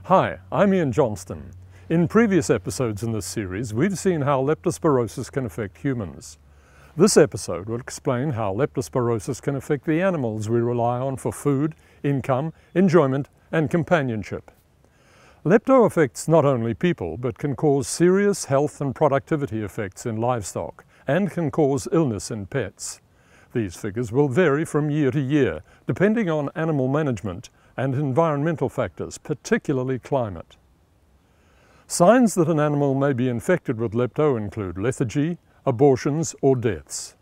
Hi, I'm Ian Johnston. In previous episodes in this series, we've seen how leptospirosis can affect humans. This episode will explain how leptospirosis can affect the animals we rely on for food, income, enjoyment, and companionship. Lepto affects not only people, but can cause serious health and productivity effects in livestock, and can cause illness in pets. These figures will vary from year to year, depending on animal management and environmental factors, particularly climate. Signs that an animal may be infected with lepto include lethargy, abortions or deaths.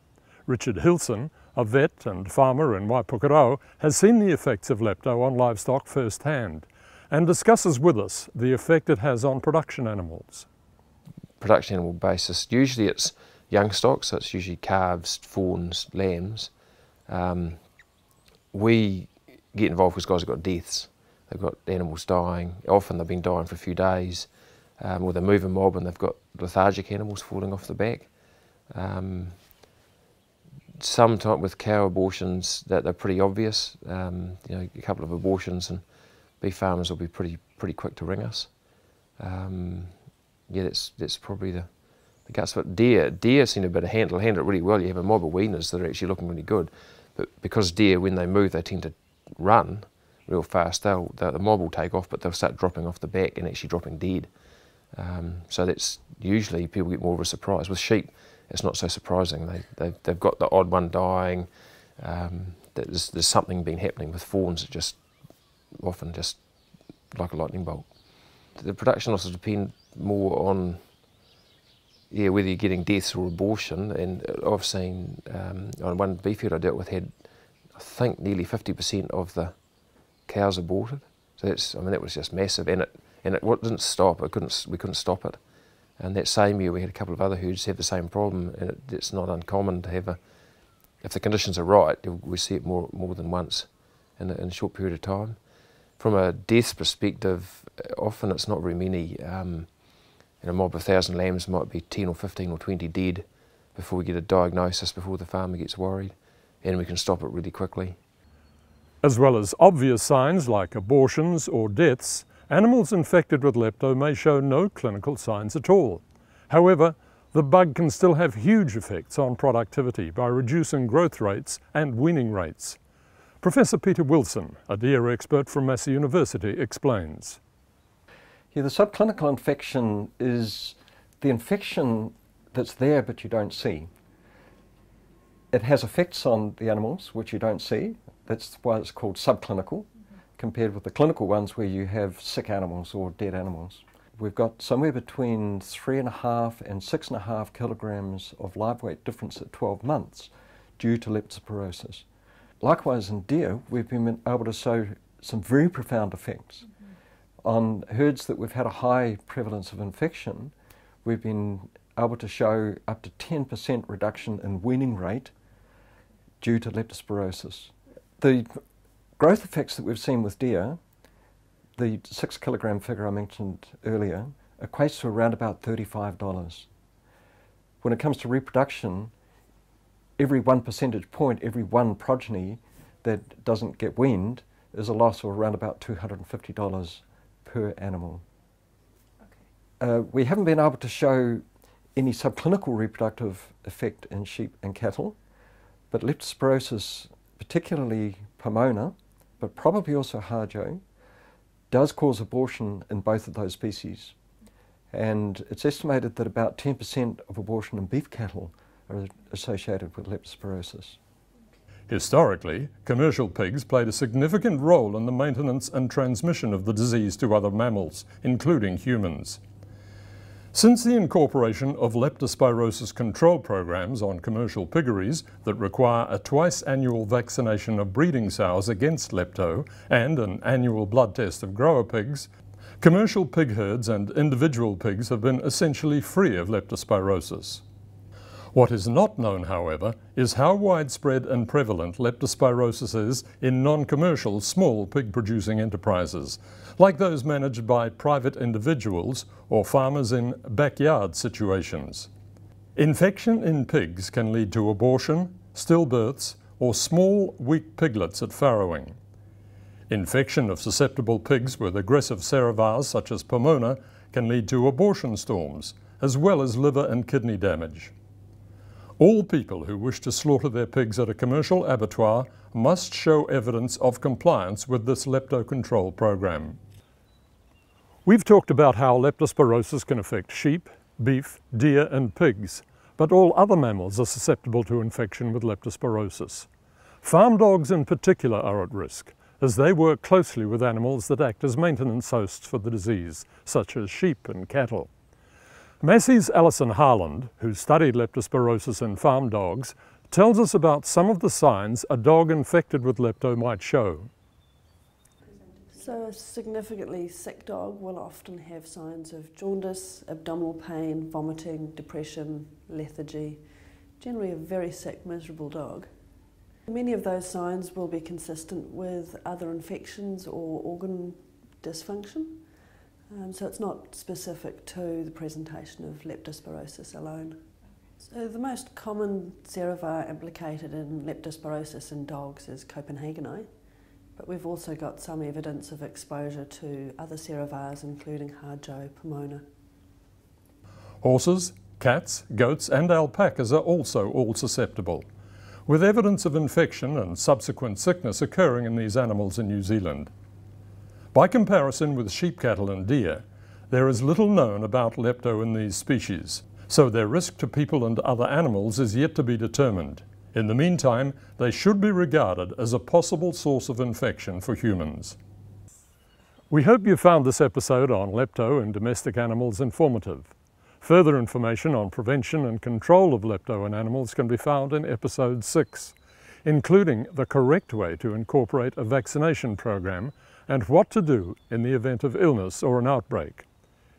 Richard Hilson, a vet and farmer in Waipukurau, has seen the effects of lepto on livestock firsthand and discusses with us the effect it has on production animals. Production animal basis, usually it's young stock, so it's usually calves, fawns, lambs. We get involved because guys have got deaths. They've got animals dying. Often they've been dying for a few days, or they move a mob and they've got lethargic animals falling off the back. Sometimes with cow abortions, that they're pretty obvious. You know, a couple of abortions and beef farmers will be pretty quick to ring us. Yeah, that's probably the guts. But deer seem to be able to handle it really well. You have a mob of weaners that are actually looking really good, but because deer, when they move, they tend to run real fast. The mob will take off, but they'll start dropping off the back and actually dropping dead. So that's usually people get more of a surprise. With sheep, it's not so surprising. They've got the odd one dying. There's something been happening. With fawns, it just often just like a lightning bolt. The production losses depend more on whether you're getting deaths or abortion. And I've seen on one beef herd I dealt with had, I think, nearly 50% of the cows aborted. So that was just massive, and it didn't stop. We couldn't stop it. And that same year we had a couple of other herds have the same problem, and it's not uncommon to have if the conditions are right, we see it more than once in a short period of time. From a death perspective, often it's not very many. In a mob of 1,000 lambs might be 10 or 15 or 20 dead before we get a diagnosis, before the farmer gets worried, and we can stop it really quickly. As well as obvious signs like abortions or deaths, animals infected with lepto may show no clinical signs at all. However, the bug can still have huge effects on productivity by reducing growth rates and weaning rates. Professor Peter Wilson, a deer expert from Massey University, explains. Yeah, the subclinical infection is the infection that's there but you don't see. It has effects on the animals which you don't see. That's why it's called subclinical, compared with the clinical ones where you have sick animals or dead animals. We've got somewhere between 3.5 and 6.5 kilograms of live weight difference at 12 months due to leptospirosis. Likewise in deer, we've been able to show some very profound effects. On herds that we've had a high prevalence of infection, we've been able to show up to 10% reduction in weaning rate due to leptospirosis. The growth effects that we've seen with deer, the 6 kilogram figure I mentioned earlier, equates to around about $35. When it comes to reproduction, every 1 percentage point, every one progeny that doesn't get weaned is a loss of around about $250 per animal. Okay. We haven't been able to show any subclinical reproductive effect in sheep and cattle, but leptospirosis, particularly Pomona, but probably also Harjo, does cause abortion in both of those species. And it's estimated that about 10% of abortion in beef cattle are associated with leptospirosis. Historically, commercial pigs played a significant role in the maintenance and transmission of the disease to other mammals, including humans. Since the incorporation of leptospirosis control programs on commercial piggeries that require a twice-annual vaccination of breeding sows against lepto and an annual blood test of grower pigs, commercial pig herds and individual pigs have been essentially free of leptospirosis. What is not known, however, is how widespread and prevalent leptospirosis is in non-commercial small pig-producing enterprises, like those managed by private individuals or farmers in backyard situations. Infection in pigs can lead to abortion, stillbirths, or small, weak piglets at farrowing. Infection of susceptible pigs with aggressive serovars such as Pomona can lead to abortion storms, as well as liver and kidney damage. All people who wish to slaughter their pigs at a commercial abattoir must show evidence of compliance with this lepto control program. We've talked about how leptospirosis can affect sheep, beef, deer and pigs, but all other mammals are susceptible to infection with leptospirosis. Farm dogs in particular are at risk, as they work closely with animals that act as maintenance hosts for the disease, such as sheep and cattle. Massey's Alison Harland, who studied leptospirosis in farm dogs, tells us about some of the signs a dog infected with lepto might show. So a significantly sick dog will often have signs of jaundice, abdominal pain, vomiting, depression, lethargy, generally a very sick, miserable dog. Many of those signs will be consistent with other infections or organ dysfunction. So it's not specific to the presentation of leptospirosis alone. So the most common serovar implicated in leptospirosis in dogs is Copenhageni, but we've also got some evidence of exposure to other serovars including Harjo, Pomona. Horses, cats, goats and alpacas are also all susceptible, with evidence of infection and subsequent sickness occurring in these animals in New Zealand. By comparison with sheep, cattle and deer, there is little known about lepto in these species, so their risk to people and other animals is yet to be determined. In the meantime, they should be regarded as a possible source of infection for humans. We hope you found this episode on lepto in domestic animals informative. Further information on prevention and control of lepto in animals can be found in episode 6, including the correct way to incorporate a vaccination program and what to do in the event of illness or an outbreak.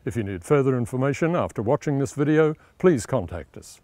If you need further information after watching this video, please contact us.